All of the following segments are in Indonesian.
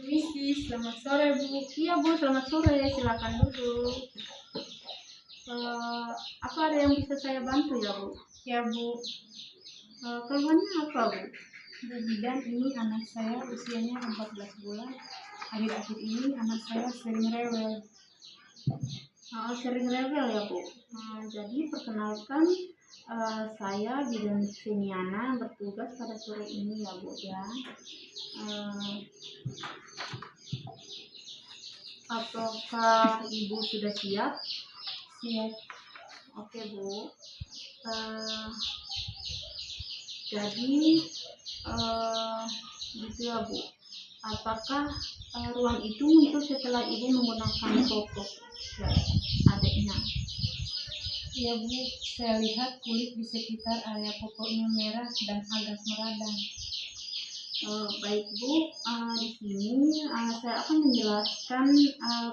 Permisi, selamat sore Bu. Iya Bu, selamat sore. Silakan duduk. Apa ada yang bisa saya bantu ya Bu? Ya Bu, Keluhannya apa Bu? Bu bidan, ini anak saya usianya 14 bulan. Akhir-akhir ini anak saya sering rewel. Sering rewel ya Bu. Jadi perkenalkan, saya bidan Seniana bertugas pada sore ini ya Bu ya. Apakah Ibu sudah siap? Siap. Oke Bu. Jadi gitu ya Bu. Apakah ruang itu muncul setelah Ibu menggunakan popok adiknya? Ya Bu, saya lihat kulit di sekitar area popoknya merah dan agak meradang. Baik Bu, di sini saya akan menjelaskan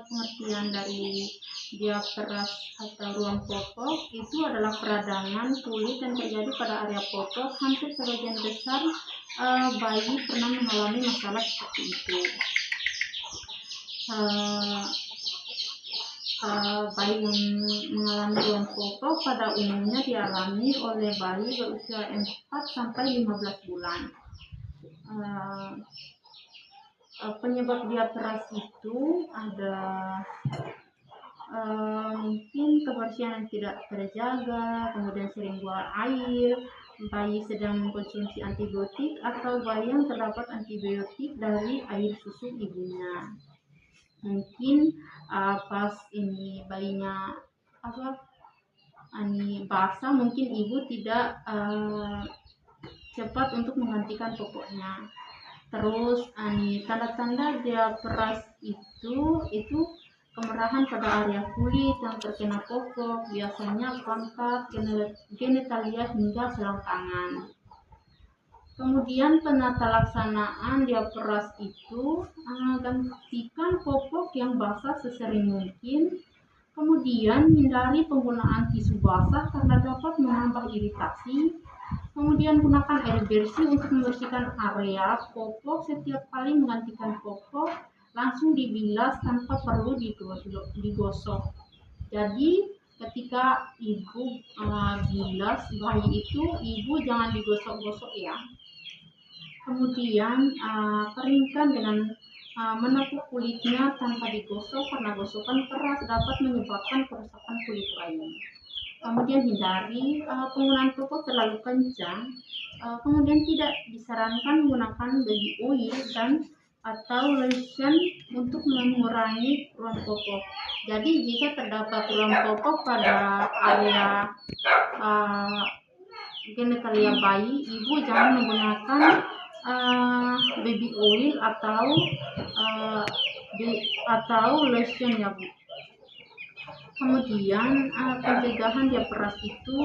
pengertian dari diaperas atau ruang popok. Itu adalah peradangan kulit yang terjadi pada area popok. Hampir sebagian besar bayi pernah mengalami masalah seperti itu. Bayi yang mengalami ruang popok pada umumnya dialami oleh bayi berusia 4-15 bulan. Penyebab diaperas itu ada mungkin kebersihan yang tidak terjaga, kemudian sering buang air, bayi sedang mengkonsumsi antibiotik, atau bayi yang terdapat antibiotik dari air susu ibunya. Mungkin pas ini bayinya basah, mungkin ibu tidak cepat untuk menggantikan popoknya. Terus tanda-tanda diaperas itu kemerahan pada area kulit yang terkena popok, biasanya pangkat, genitalia hingga selangkangan. Kemudian penata laksanaan diaperas itu gantikan popok yang basah sesering mungkin. Kemudian hindari penggunaan tisu basah karena dapat menambah iritasi. Kemudian gunakan air bersih untuk membersihkan area popok. Setiap kali menggantikan popok langsung dibilas tanpa perlu digosok. Jadi ketika ibu bilas bayi itu, ibu jangan digosok-gosok ya. Kemudian keringkan dengan menepuk kulitnya tanpa digosok karena gosokan keras dapat menyebabkan kerusakan kulit bayi. Kemudian hindari penggunaan popok terlalu kencang. Kemudian tidak disarankan menggunakan baby oil atau lotion untuk mengurangi ruang popok. Jadi jika terdapat ruang popok pada area genitalia bayi, ibu jangan menggunakan baby oil atau lotion ya Bu. Kemudian pencegahan diaperas itu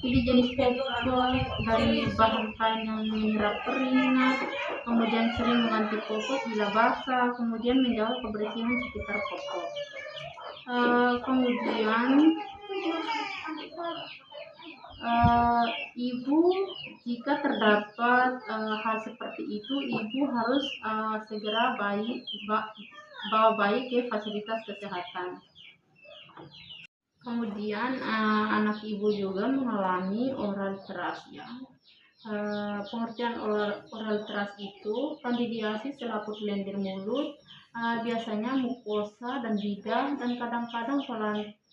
pilih jenis popok dari bahan kain yang menyerap keringat, kemudian sering mengganti popok bila basah, kemudian menjaga kebersihan sekitar popok. Kemudian ibu jika terdapat hal seperti itu, ibu harus segera bawa bayi ke fasilitas kesehatan. Kemudian anak ibu juga mengalami oral thrush ya. Pengertian oral thrush itu kandidiasis selaput lendir mulut, biasanya mukosa dan lidah, dan kadang-kadang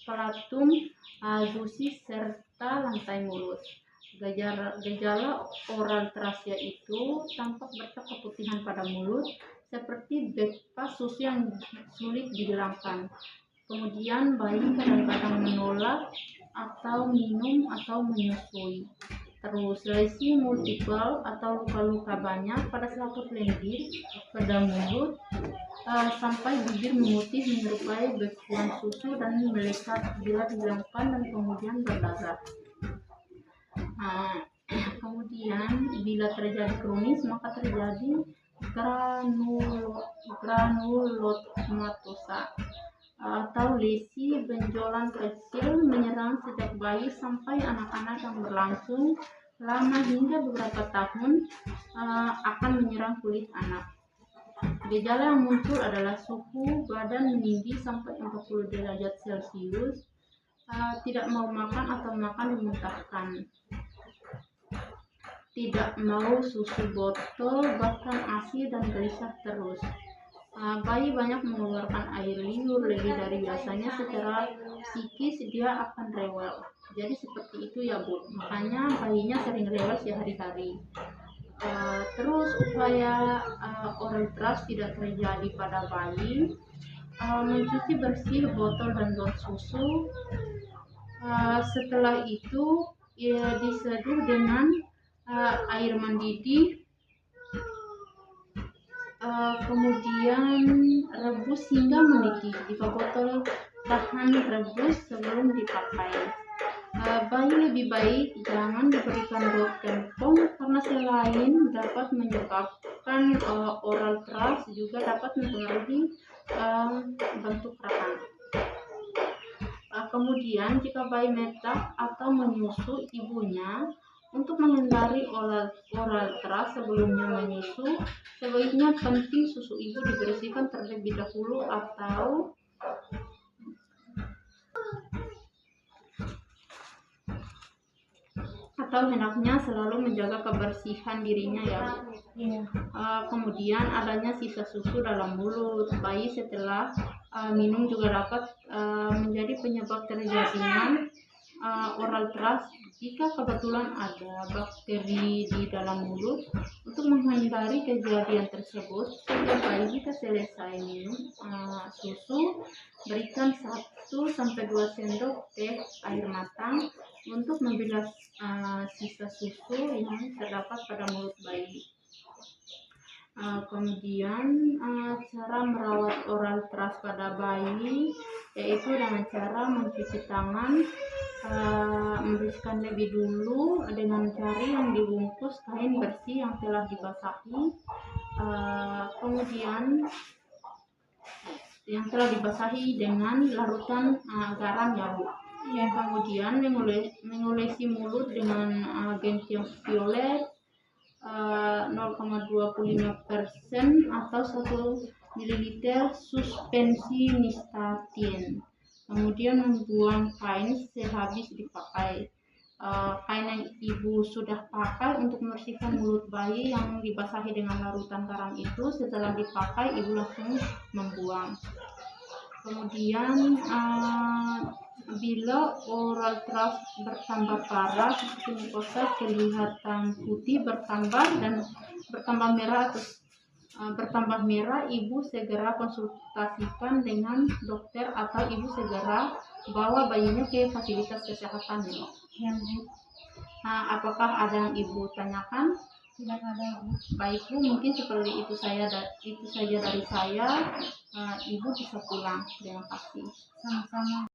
palatum, gusi serta lantai mulut. Gejala oral thrush itu tampak bercak keputihan pada mulut seperti bekas susu yang sulit dihilangkan. Kemudian bayi kadang-kadang menolak atau minum atau menyusui. Terus lesi multiple atau luka-luka banyak pada selaput lendir, pada mulut, sampai bibir memutih menyerupai bekuan susu dan melekat bila dihilangkan dan kemudian berdarah. Kemudian bila terjadi kronis maka terjadi granulomatosa atau lesi benjolan kecil menyerang sejak bayi sampai anak-anak yang berlangsung lama hingga beberapa tahun akan menyerang kulit anak. Gejala yang muncul adalah suhu badan meninggi sampai 40 derajat Celcius, tidak mau makan atau makan dimuntahkan, tidak mau susu botol, bahkan ASI dan gelisah terus. Bayi banyak mengeluarkan air liur lebih dari biasanya. Secara psikis dia akan rewel. Jadi seperti itu ya Bu, makanya bayinya sering rewel sehari-hari. Terus upaya oral trust tidak terjadi pada bayi, mencuci bersih botol dan got susu. Setelah itu ya diseduh dengan air mendidih, kemudian rebus hingga mendidih. Jika botol tahan rebus sebelum dipakai. Bayi lebih baik jangan diberikan dot tempong karena selain dapat menyebabkan oral trust juga dapat mempengaruhi bentuk rahang. Kemudian jika bayi metak atau menyusu ibunya, untuk menghindari oral trust sebelumnya menyusu, sebaiknya penting susu ibu dibersihkan terlebih dahulu atau hendaknya selalu menjaga kebersihan dirinya ya Bu. Kemudian adanya sisa susu dalam mulut bayi setelah minum juga dapat menjadi penyebab terjadinya oral trust jika kebetulan ada bakteri di dalam mulut. Untuk menghindari kejadian tersebut, setiap bayi jika selesai minum susu, berikan 1-2 sendok teh air matang untuk membilas sisa susu yang terdapat pada mulut bayi. Kemudian cara merawat oral trust pada bayi yaitu dengan cara mencuci tangan, membersihkan lebih dulu dengan jari yang dibungkus kain bersih yang telah dibasahi, kemudian yang telah dibasahi dengan larutan garam ya Bu. Kemudian mengolesi mulut dengan gentium violet 0,25% atau 1 ml suspensi nystatin. Kemudian membuang kain sehabis dipakai. Kain yang ibu sudah pakai untuk membersihkan mulut bayi yang dibasahi dengan larutan garam itu, setelah dipakai ibu langsung membuang. Kemudian bila oral trust bertambah parah seperti mukosa kelihatan putih bertambah dan bertambah merah, ibu segera konsultasikan dengan dokter atau ibu segera bawa bayinya ke fasilitas kesehatan ya. Apakah ada yang ibu tanyakan? Tidak ada. Baik Bu, mungkin seperti itu saja dari saya. Ibu bisa pulang. Terima kasih. Sama-sama.